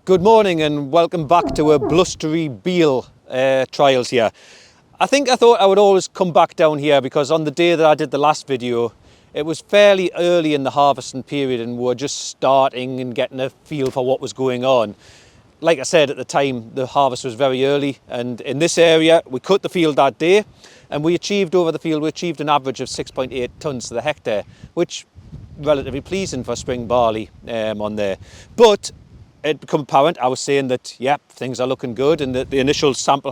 Good morning and welcome back to a blustery Beal trials here. I thought I would always come back down here because on the day that I did the last video, it was fairly early in the harvesting period and we were just starting and getting a feel for what was going on. Like I said at the time, the harvest was very early, and in this area we cut the field that day and we achieved an average of 6.8 tonnes to the hectare, which relatively pleasing for spring barley on there. But it became apparent, I was saying that, yep, things are looking good and that the initial sample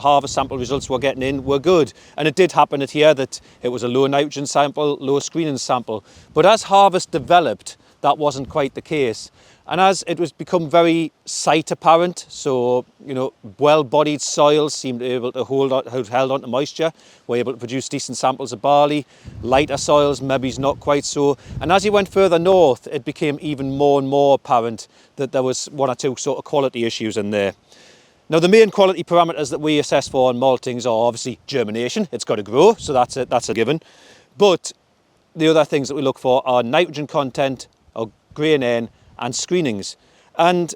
results we're getting in were good. And it did happen at here that it was a low nitrogen sample, low screening sample. But as harvest developed, that wasn't quite the case. And as it was become very site apparent, so, well-bodied soils seemed able to held on to moisture, were able to produce decent samples of barley. Lighter soils, maybe not quite so. And as you went further north, it became even more and more apparent that there was one or two sort of quality issues in there. Now, the main quality parameters that we assess for on maltings are obviously germination. It's got to grow, so that's a given. But the other things that we look for are nitrogen content, or grain N, and screenings. And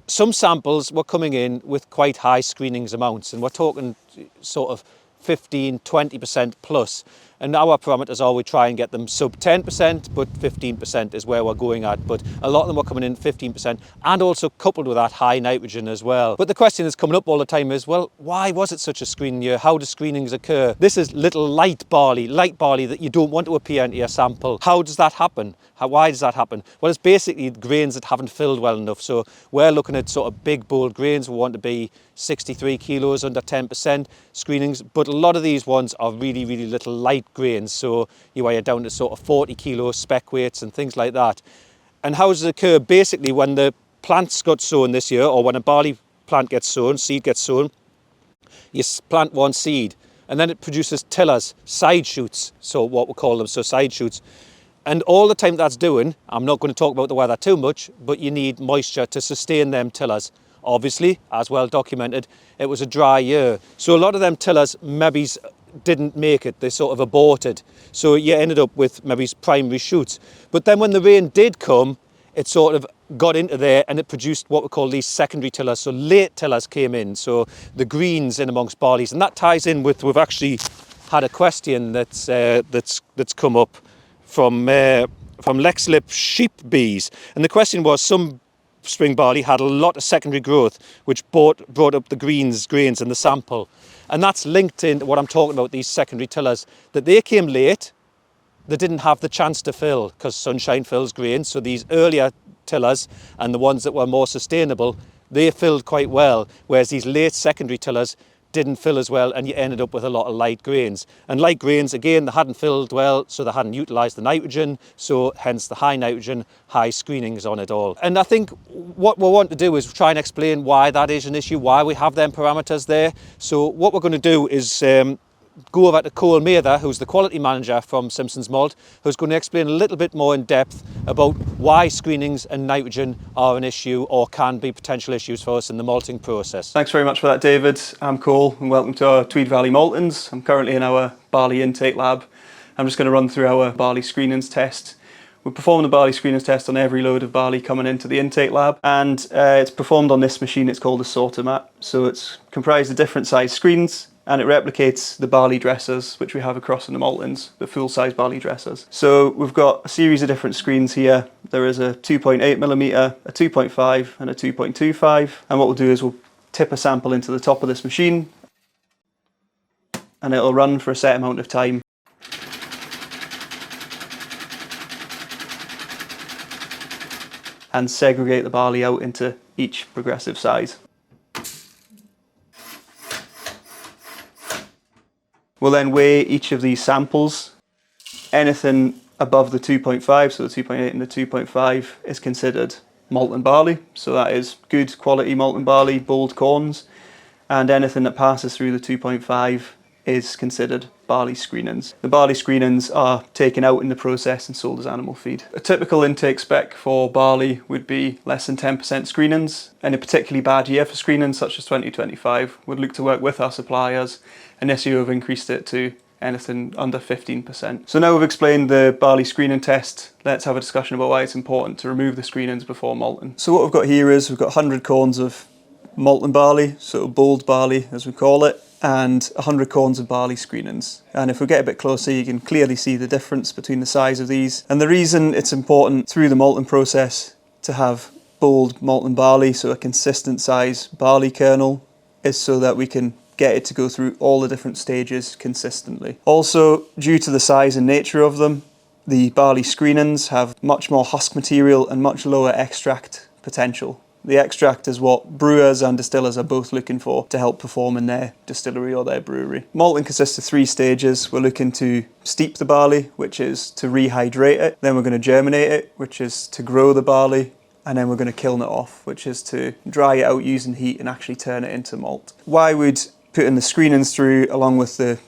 some samples were coming in with quite high screenings amounts, and we're talking sort of 15-20% plus. And our parameters are we try and get them sub 10%, but 15% is where we're going at. But a lot of them are coming in 15%, and also coupled with that high nitrogen as well. But the question that's coming up all the time is, well, why was it such a screening year? How do screenings occur? This is little light barley that you don't want to appear into your sample. How does that happen? Why does that happen? Well, it's basically grains that haven't filled well enough. So we're looking at sort of big, bold grains. We want to be 63 kilos, under 10% screenings. But a lot of these ones are really, really little light grains. So you're down to sort of 40 kilos spec weights and things like that. And how does it occur? Basically, when the plants got sown this year, or when a barley plant gets sown, seed gets sown, you plant one seed and then it produces tillers, side shoots. So what we call them, so side shoots. And all the time that's doing, I'm not going to talk about the weather too much, but you need moisture to sustain them tillers. Obviously, as well documented, it was a dry year. So a lot of them tillers maybe didn't make it, they sort of aborted. So you ended up with maybe primary shoots. But then when the rain did come, it sort of got into there and it produced what we call these secondary tillers. So late tillers came in, so the greens in amongst barleys. And that ties in with, we've actually had a question that's come up from Lexlip sheep bees, and the question was, some spring barley had a lot of secondary growth which brought up the grains in the sample, and that's linked in what I'm talking about, these secondary tillers, that they came late, they didn't have the chance to fill because sunshine fills grain. So these earlier tillers and the ones that were more sustainable, they filled quite well, whereas these late secondary tillers didn't fill as well, and you ended up with a lot of light grains. And light grains, again, they hadn't filled well, so they hadn't utilised the nitrogen, so hence the high nitrogen, high screenings on it all. And I think what we want to do is try and explain why that is an issue, why we have them parameters there. So what we're going to do is go over to Cole Mather, who's the quality manager from Simpsons Malt, who's going to explain a little bit more in depth about why screenings and nitrogen are an issue or can be potential issues for us in the malting process. Thanks very much for that, David. I'm Cole and welcome to our Tweed Valley Maltings. I'm currently in our barley intake lab. I'm just going to run through our barley screenings test. We perform the barley screenings test on every load of barley coming into the intake lab, and it's performed on this machine. It's called a sorter mat. So it's comprised of different size screens, and it replicates the barley dressers which we have across in the maltings, the full-size barley dressers. So we've got a series of different screens here. There is a 2.8mm, a 2.5 and a 2.25, and what we'll do is we'll tip a sample into the top of this machine and it'll run for a set amount of time. And segregate the barley out into each progressive size. We'll then weigh each of these samples. Anything above the 2.5, so the 2.8 and the 2.5, is considered malting barley. So that is good quality malting barley, bold corns. And anything that passes through the 2.5 is considered barley screenings. The barley screenings are taken out in the process and sold as animal feed. A typical intake spec for barley would be less than 10% screenings. In a particularly bad year for screenings, such as 2025, we'd look to work with our suppliers, and this year we've increased it to anything under 15%. So now we've explained the barley screening test, let's have a discussion about why it's important to remove the screenings before malting. So what we've got here is we've got 100 corns of malting barley, sort of bold barley as we call it, and 100 corns of barley screenings. And if we get a bit closer, you can clearly see the difference between the size of these. And the reason it's important through the malting process to have bold malting barley, so a consistent size barley kernel, is so that we can get it to go through all the different stages consistently. Also, due to the size and nature of them, the barley screenings have much more husk material and much lower extract potential. The extract is what brewers and distillers are both looking for to help perform in their distillery or their brewery. Malting consists of 3 stages. We're looking to steep the barley, which is to rehydrate it. Then we're going to germinate it, which is to grow the barley. And then we're going to kiln it off, which is to dry it out using heat and actually turn it into malt. Why would putting the screenings through along with the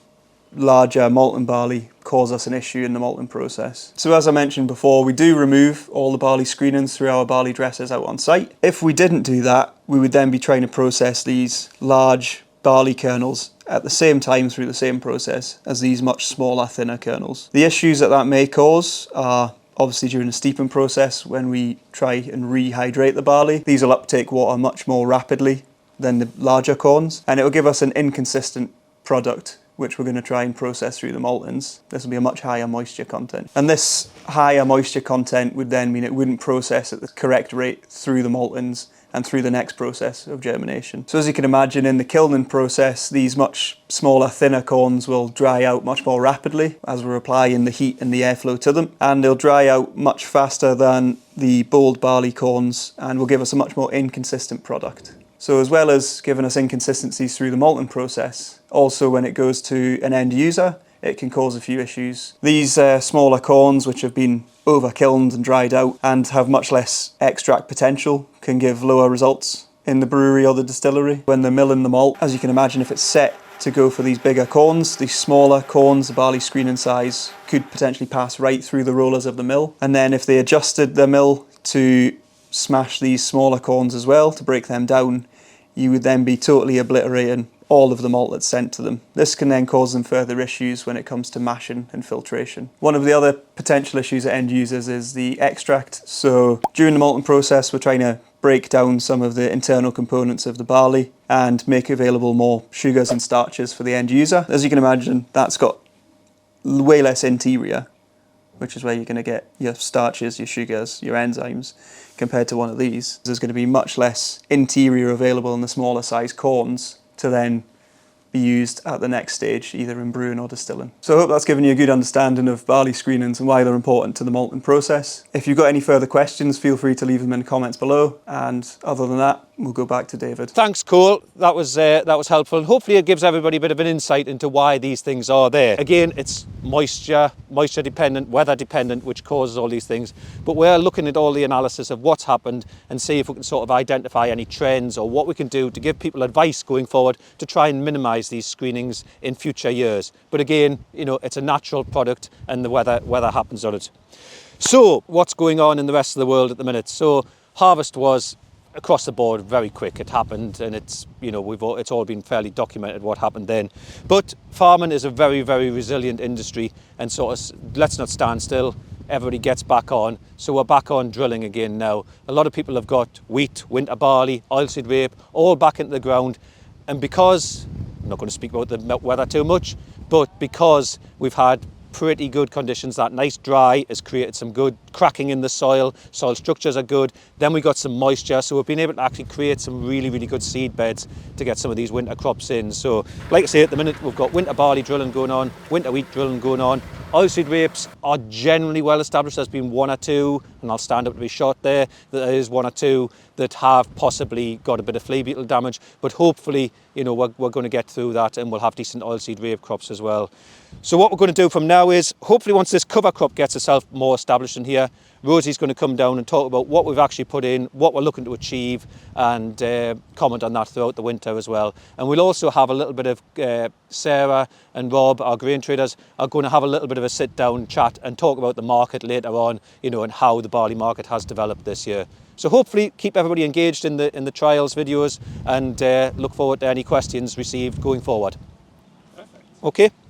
larger malting barley cause us an issue in the malting process? So as I mentioned before, we do remove all the barley screenings through our barley dressers out on site. If we didn't do that, we would then be trying to process these large barley kernels at the same time through the same process as these much smaller, thinner kernels. The issues that may cause are obviously during the steeping process when we try and rehydrate the barley. These will uptake water much more rapidly than the larger corns, and it will give us an inconsistent product which we're going to try and process through the maltings. This will be a much higher moisture content. And this higher moisture content would then mean it wouldn't process at the correct rate through the maltings and through the next process of germination. So as you can imagine, in the kilning process, these much smaller, thinner corns will dry out much more rapidly as we're applying the heat and the airflow to them, and they'll dry out much faster than the bold barley corns and will give us a much more inconsistent product. So as well as giving us inconsistencies through the malting process, also when it goes to an end user, it can cause a few issues. These smaller corns, which have been over-kilned and dried out and have much less extract potential, can give lower results in the brewery or the distillery. When they're milling the malt, as you can imagine, if it's set to go for these bigger corns, these smaller corns, the barley screening size, could potentially pass right through the rollers of the mill. And then if they adjusted the mill to smash these smaller corns as well, to break them down, you would then be totally obliterating all of the malt that's sent to them. This can then cause them further issues when it comes to mashing and filtration. One of the other potential issues at end users is the extract. So during the malting process, we're trying to break down some of the internal components of the barley and make available more sugars and starches for the end user. As you can imagine, that's got way less interior, which is where you're going to get your starches, your sugars, your enzymes, compared to one of these. There's going to be much less interior available in the smaller size corns to then be used at the next stage, either in brewing or distilling. So I hope that's given you a good understanding of barley screenings and why they're important to the malting process. If you've got any further questions, feel free to leave them in the comments below. And other than that, we'll go back to David. Thanks, Cole. That was helpful, and hopefully it gives everybody a bit of an insight into why these things are there. Again, it's moisture dependent, weather dependent, which causes all these things. But we're looking at all the analysis of what's happened and see if we can sort of identify any trends or what we can do to give people advice going forward to try and minimise these screenings in future years. But again, you know, it's a natural product and the weather happens on it. So what's going on in the rest of the world at the minute? So harvest was across the board very quick. It happened, and it's, you know, it's all been fairly documented what happened then. But farming is a very, very resilient industry, and sort of let's not stand still. Everybody gets back on, so we're back on drilling again now. A lot of people have got wheat, winter barley, oilseed rape, all back into the ground. And because, I'm not going to speak about the weather too much, but because we've had pretty good conditions, that nice dry has created some good cracking in the soil structures are good, then we got some moisture, so we've been able to actually create some really, really good seed beds to get some of these winter crops in. So like I say, at the minute we've got winter barley drilling going on, winter wheat drilling going on. Oilseed rapes are generally well established. There's been one or two, and I'll stand up to be shot there, there is one or two that have possibly got a bit of flea beetle damage, but hopefully, you know, we're going to get through that and we'll have decent oilseed rape crops as well. So what we're going to do from now is, hopefully once this cover crop gets itself more established in here, Rosie's going to come down and talk about what we've actually put in, what we're looking to achieve, and comment on that throughout the winter as well. And we'll also have a little bit of, Sarah and Rob, our grain traders, are going to have a little bit of a sit down chat and talk about the market later on, you know, and how the barley market has developed this year. So hopefully keep everybody engaged in the trials videos, and look forward to any questions received going forward. Perfect. Okay.